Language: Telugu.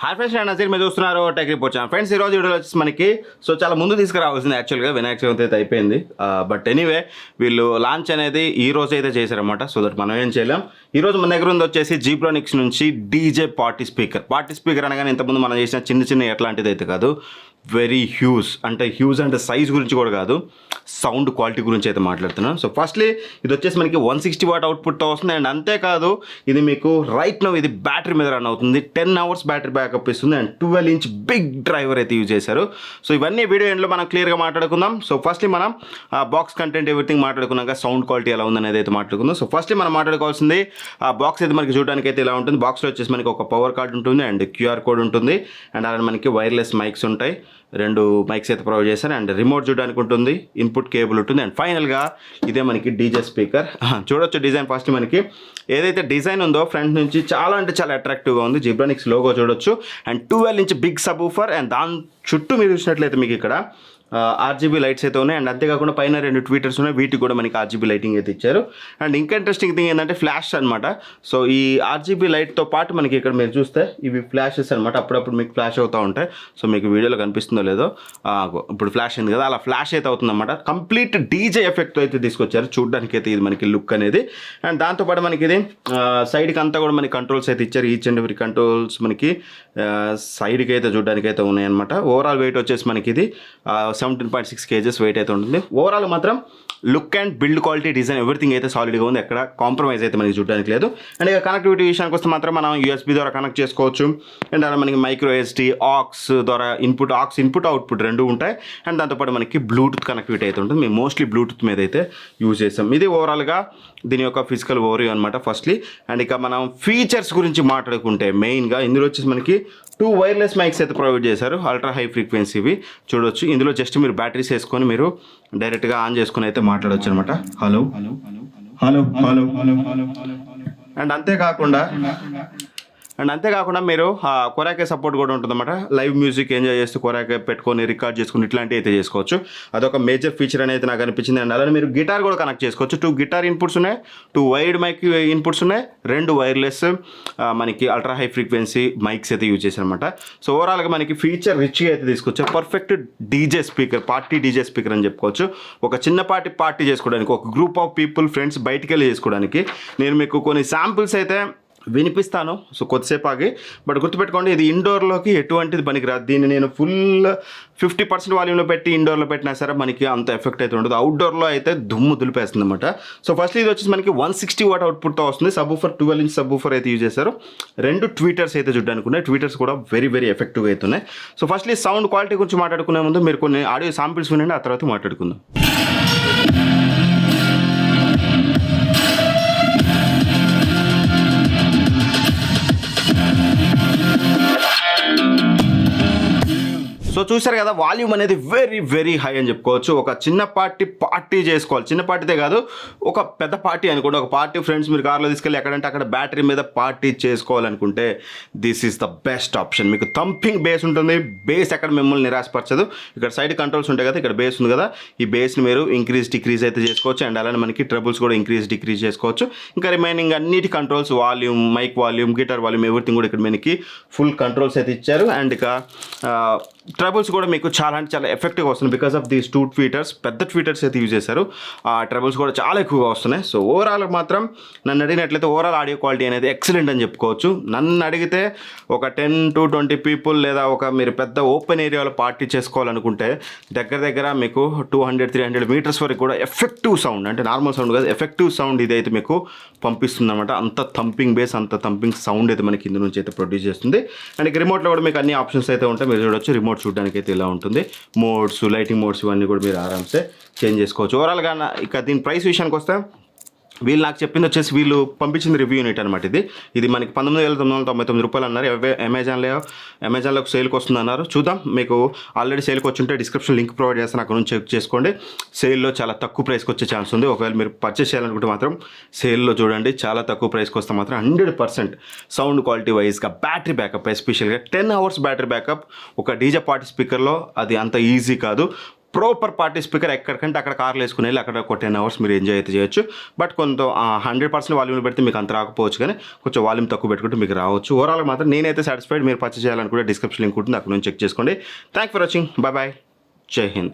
హాయ్ ఫ్రెండ్స్, నేను నజీర్. మీరు చూస్తున్నారు టెక్ రిపోర్ట్ ఛానల్. ఫ్రెండ్స్, ఈరోజు వీడియోలో వచ్చేసి మనకి చాలా ముందు తీసుకురావాల్సింది యాక్చువల్గా వినాయక చవితి అయితే అయిపోయింది. బట్ ఎనీవే వీళ్ళు లాంచ్ అనేది ఈ రోజు అయితే చేశారన్నమాట. సో దట్ మనం ఏం చేయలేం. ఈరోజు మన దగ్గర ఉంది వచ్చేసి జీబ్రానిక్స్ నుంచి డీజే పార్టీ స్పీకర్ అనగానే ఇంతకుముందు మనం చేసిన చిన్న ఎట్లాంటిది అయితే కాదు, వెరీ హ్యూజ్ అంటే సైజ్ గురించి కూడా కాదు, సౌండ్ క్వాలిటీ గురించి అయితే మాట్లాడుతున్నాను. సో ఫస్ట్లీ ఇది వచ్చేసి మనకి 160 వాట్ అవుట్పుట్తో వస్తుంది. అండ్ అంతేకాదు ఇది మీకు రైట్ నో ఇది బ్యాటరీ మీద రన్ అవుతుంది. 10 అవర్స్ బ్యాటరీ బ్యాకప్ ఇస్తుంది. అండ్ 12 ఇంచ్ బిగ్ డ్రైవర్ అయితే యూజ్ చేశారు. సో ఇవన్నీ వీడియో ఎండ్లో మనం క్లియర్గా మాట్లాడుకుందాం. సో ఫస్ట్లీ మనం బాక్స్ కంటెంట్ ఎవ్రీథింగ్ మాట్లాడుకున్నాక సౌండ్ క్వాలిటీ ఎలా ఉందనేది అయితే మాట్లాడుకుందాం. సో ఫస్ట్లీ మనం మాట్లాడుకోవాల్సింది ఆ బాక్స్ అయితే మనకి చూడడానికి అయితే ఇలా ఉంటుంది. బాక్స్లో వచ్చేసి మనకి ఒక పవర్ కార్డ్ ఉంటుంది అండ్ క్యూఆర్ కోడ్ ఉంటుంది. అండ్ అలానే మనకి వైర్లెస్ మైక్స్ ఉంటాయి, 2 మైక్స్ అయితే ప్రొవైడ్ చేశారు. అండ్ రిమోట్ చూడడానికి ఉంటుంది, ఇన్పుట్ కేబుల్ ఉంటుంది. అండ్ ఫైనల్గా ఇదే మనకి డీజే స్పీకర్. చూడొచ్చు డిజైన్. ఫస్ట్ మనకి ఏదైతే డిజైన్ ఉందో ఫ్రంట్ నుంచి చాలా అంటే చాలా అట్రాక్టివ్గా ఉంది. జీబ్రానిక్స్ లోగో చూడొచ్చు. And 12 inch big subwoofer. And దాని చుట్టూ మీరు చూసినట్లయితే మీకు ఇక్కడ ఆర్జీబీ లైట్స్ అయితే ఉన్నాయి. అండ్ అంతేకాకుండా పైన 2 ట్వీటర్స్ ఉన్నాయి, వీటికి కూడా మనకి ఆర్జీబీ లైటింగ్ అయితే ఇచ్చారు. అండ్ ఇంకా ఇంట్రెస్టింగ్ థింగ్ ఏంటంటే ఫ్లాష్ అనమాట. సో ఈ ఆర్జీబీ లైట్తో పాటు మనకి ఇక్కడ మీరు చూస్తే ఇవి ఫ్లాషెస్ అనమాట. అప్పుడప్పుడు మీకు ఫ్లాష్ అవుతూ ఉంటాయి. సో మీకు వీడియోలో కనిపిస్తుందో లేదో, ఇప్పుడు ఫ్లాష్ అయింది కదా, అలా ఫ్లాష్ అయితే అవుతుందన్నమాట. కంప్లీట్ డీజే ఎఫెక్ట్ అయితే తీసుకొచ్చారు. చూడడానికి అయితే ఇది మనకి లుక్ అనేది. అండ్ దాంతోపాటు మనకి ఇది సైడ్కి అంతా కూడా మనకి కంట్రోల్స్ అయితే ఇచ్చారు. ఈచ్ అండ్ ఎవ్రీ కంట్రోల్స్ మనకి సైడ్కి అయితే చూడడానికి అయితే ఉన్నాయన్నమాట. ఓవరాల్ వెయిట్ వచ్చేసి మనకి ఇది 17.6 kgs వెయిట్ అయితే ఉంటుంది. ఓవరాల్ మాత్రం look and build quality, design everything అయితే సాలిడ్గా ఉంది. ఎక్కడ కాంప్రమైజ్ అయితే మనకి చూడడానికి లేదు. అండ్ ఇక కనెక్టివిటీ విషయానికి వస్తే మాత్రం మనం యూఎస్బీ ద్వారా కనెక్ట్ చేసుకోవచ్చు. అండ్ అలా మనకి మైక్రో ఎస్డి, ఆక్స్ ద్వారా ఇన్పుట్ అవుట్పుట్ 2 ఉంటాయి. అండ్ దాంతోపాటు మనకి బ్లూటూత్ కనెక్టివిటీ అయితే ఉంటుంది. మేము మోస్ట్లీ బ్లూటూత్ మీద అయితే యూజ్ చేస్తాం. ఇది ఓవరాల్గా దీని యొక్క ఫిజికల్ ఓవర్ అనమాట ఫస్ట్లీ. అండ్ ఇక మనం ఫీచర్స్ గురించి మాట్లాడుకుంటే మెయిన్గా ఇందులో వచ్చేసి మనకి 2 వైర్లెస్ మైక్స్ అయితే ప్రొవైడ్ చేశారు, అల్ట్రా హై ఫ్రీక్వెన్సీవి. చూడొచ్చు. ఇందులో జస్ట్ మీరు బ్యాటరీస్ వేసుకొని మీరు డైరెక్ట్గా ఆన్ చేసుకొని అయితే మాట్లాడవచ్చు అనమాట. Hello hello hello hello hello hello. And అంతేకాకుండా మీరు కొరాకే సపోర్ట్ కూడా ఉంటుందన్నమాట. లైవ్ మ్యూజిక్ ఎంజాయ్ చేస్తూ కొరాకే పెట్టుకొని రికార్డ్ చేసుకుని ఇట్లాంటివి అయితే చేసుకోవచ్చు. అదొక మేజర్ ఫీచర్ అనేది నాకు అనిపించింది. అండ్ అలానే మీరు గిటార్ కూడా కనెక్ట్ చేసుకోవచ్చు. 2 గిటార్ ఇన్పుట్స్ ఉన్నాయి, 2 వైడ్ మైక్ ఇన్పుట్స్ ఉన్నాయి, 2 వైర్లెస్ మనకి అల్ట్రా హై ఫ్రీక్వెన్సీ మైక్స్ అయితే యూజ్ చేశారనమాట. సో ఓవరాల్గా మనకి ఫీచర్ రిచ్గా అయితే తీసుకొచ్చారు. Perfect DJ speaker, party DJ speaker అని చెప్పుకోవచ్చు. ఒక చిన్నపాటి పార్టీ చేసుకోవడానికి, ఒక గ్రూప్ ఆఫ్ పీపుల్ ఫ్రెండ్స్ బయటికి వెళ్ళి చేసుకోవడానికి నేను మీకు కొన్ని శాంపుల్స్ అయితే వినిపిస్తాను. సో కొద్దిసేపు ఆగి. బట్ గుర్తుపెట్టుకోండి, ఇది ఇండోర్లోకి ఎటువంటిది పనికిరాదు. దీన్ని నేను ఫుల్ 50% వాల్యూమ్లో పెట్టి ఇండోర్లో పెట్టినా సరే మనకి అంత ఎఫెక్ట్ అయితే ఉండదు. అవుట్డోర్లో అయితే దుమ్ము దులిపేస్తుంది అనమాట. సో ఫస్ట్ ఇది వచ్చేసి మనకి 160 వాట్ అవుట్పుట్తో వస్తుంది. సబ్బూఫర్ 12 ఇంచ్ సబ్బూఫర్ అయితే యూజ్ చేశారు. 2 ట్వీటర్స్ అయితే చూడడానికి ఉన్నాయి. ట్వీటర్స్ కూడా వెరీ వెరీ ఎఫెక్టివ్గా అవుతున్నాయి. సో ఫస్ట్లీ సౌండ్ క్వాలిటీ గురించి మాట్లాడుకునే ముందు మీరు కొన్ని ఆడియో శాంపిల్స్ వినండి, ఆ తర్వాత మాట్లాడుకుందాం. సో చూసారు కదా, వాల్యూమ్ అనేది వెరీ వెరీ హై అని చెప్పుకోవచ్చు. ఒక చిన్న పార్టీ చేసుకోవాలి. చిన్న పార్టీతే కాదు, ఒక పెద్ద పార్టీ అనుకోండి. ఒక పార్టీ ఫ్రెండ్స్ మీరు కార్లో తీసుకెళ్ళి ఎక్కడంటే అక్కడ బ్యాటరీ మీద పార్టీ చేసుకోవాలనుకుంటే this is the best option. మీకు థంపింగ్ బేస్ ఉంటుంది. బేస్ ఎక్కడ మిమ్మల్ని నిరాశపరచదు. ఇక్కడ సైడ్ కంట్రోల్స్ ఉంటాయి కదా, ఇక్కడ బేస్ ఉంది కదా, ఈ బేస్ని మీరు డిక్రీజ్ అయితే చేసుకోవచ్చు. అండ్ అలానే మనకి ట్రబుల్స్ కూడా డిక్రీజ్ చేసుకోవచ్చు. ఇంకా రిమైనింగ్ అన్నిటి controls, volume, mic volume, guitar volume, everything కూడా ఇక్కడ మనకి ఫుల్ కంట్రోల్స్ అయితే ఇచ్చారు. అండ్ ఇక ట్రబుల్స్ కూడా మీకు చాలా అంటే చాలా ఎఫెక్టివ్గా వస్తుంది బికాస్ ఆఫ్ దీస్ 2 ట్వీటర్స్. పెద్ద ట్వీటర్స్ అయితే యూజ్ చేశారు. ఆ ట్రబుల్స్ కూడా చాలా ఎక్కువగా వస్తున్నాయి. సో ఓవరాల్ మాత్రం నన్ను అడిగినట్లయితే ఓవరాల్ ఆడియో క్వాలిటీ అనేది ఎక్సలెంట్ అని చెప్పుకోవచ్చు. నన్ను అడిగితే ఒక 10 to 20 పీపుల్ లేదా ఒక మీరు పెద్ద ఓపెన్ ఏరియాలో పార్టీ చేసుకోవాలనుకుంటే దగ్గర మీకు 200-300 మీటర్స్ వరకు కూడా ఎఫెక్టివ్ సౌండ్, అంటే నార్మల్ సౌండ్ కాదు, ఎఫెక్టివ్ సౌండ్ ఇదైతే మీకు పంపిస్తుంది అనమాట. అంత థంపింగ్ బేస్, అంత థంపింగ్ సౌండ్ అయితే మనకి ఇందు నుంచి అయితే ప్రొడ్యూస్ చేస్తుంది. అండ్ రిమోట్లో కూడా మీకు అన్ని ఆప్షన్స్ అయితే ఉంటాయి. మీరు చూడొచ్చు. రిమోట్ చూడడానికి అయితే ఇలా ఉంటుంది. మోడ్స్, లైటింగ్ మోడ్స్ ఇవన్నీ కూడా మీరు ఆరామ్సే చేంజ్ చేసుకోవచ్చు. ఓవరాల్గా ఇక దీని ప్రైస్ విషయానికి వస్తే వీళ్ళు నాకు చెప్పింది వచ్చేసి వీళ్ళు పంపించింది రివ్యూ యూనిట్ అనమాట. ఇది మనకి 19,999 రూపాయలు అన్నారు. అమెజాన్లోకి సేల్కి వస్తుంది అన్నారు. చూద్దాం. మీకు ఆల్రెడీ సేల్కి వచ్చి ఉంటే డిస్క్రిప్షన్ లింక్ ప్రొవైడ్ చేస్తాను, అక్కడ నుంచి చెక్ చేసుకోండి. సేల్లో చాలా తక్కువ ప్రైస్కి వచ్చే ఛాన్స్ ఉంది. ఒకవేళ మీరు పర్చేస్ చేయాలనుకుంటే మాత్రం సేల్లో చూడండి. చాలా తక్కువ ప్రైస్కి వస్తే మాత్రం 100% సౌండ్ క్వాలిటీ వైజ్గా, బ్యాటరీ బ్యాకప్ ఎస్పెషల్గా 10 అవర్స్ బ్యాటరీ బ్యాకప్ ఒక డీజే పార్టీ స్పీకర్లో అది అంత ఈజీ కాదు. ప్రాపర్ పార్టీ స్పీకర్ ఎక్కడికంటే అక్కడ కార్లు వేసుకుని వెళ్ళి అక్కడ ఒక 10 hours మీరు ఎంజాయ్ అయితే చేయొచ్చు. బట్ కొంత 100% వాల్యూమ్ పెడితే మీకు అంత రాకపోవచ్చు, కానీ కొంచెం వాల్యూమ్ తక్కువ పెట్టుకుంటే మీకు రావచ్చు. ఓవరాల్ మాత్రం నేనైతే సాటిస్ఫైడ్. మీరు పర్చేస్ చేయాలనుకుంటే డిస్క్రిప్షన్ లింక్ ఉంటుంది, అక్కడ నుంచి చెక్ చేసుకోండి. Thank for watching. Bye bye. జై హింద్.